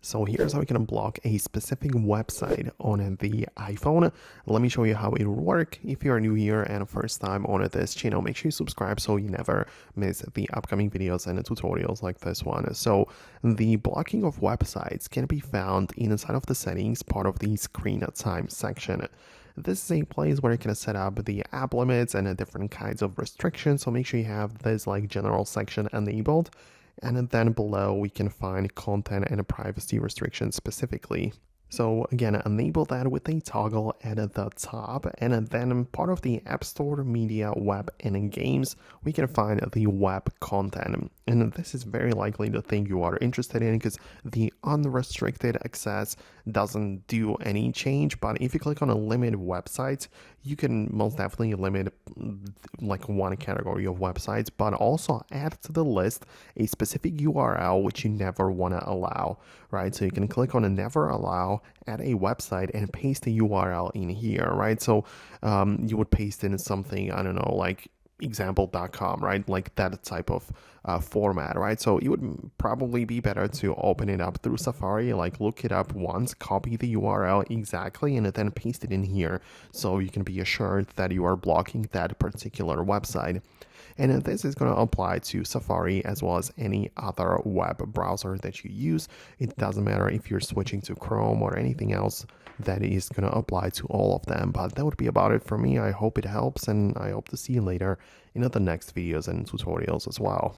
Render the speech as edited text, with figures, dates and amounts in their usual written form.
So here's how you can block a specific website on the iPhone. Let me show you how it will work. If you are new here and first time on this channel, make sure you subscribe so you never miss the upcoming videos and tutorials like this one. So the blocking of websites can be found inside of the settings, part of the screen time section. This is a place where you can set up the app limits and different kinds of restrictions. So make sure you have this like general section enabled. And then below we can find content and privacy restrictions specifically. So again, enable that with a toggle at the top, and then part of the App Store, Media, Web, and Games, we can find the web content. And this is very likely the thing you are interested in because the unrestricted access doesn't do any change. But if you click on a limit websites, you can most definitely limit like one category of websites, but also add to the list a specific URL which you never want to allow, right? So you can click on a never allow at a website and paste the URL in here, right? So you would paste in something, I don't know, like example.com, right? Like that type of format, right? So it would probably be better to open it up through Safari, like look it up once, copy the URL exactly, and then paste it in here so you can be assured that you are blocking that particular website. And this is going to apply to Safari as well as any other web browser that you use. It doesn't matter if you're switching to Chrome or anything else, that is going to apply to all of them. But that would be about it for me. I hope it helps, and I hope to see you later in the next videos and tutorials as well.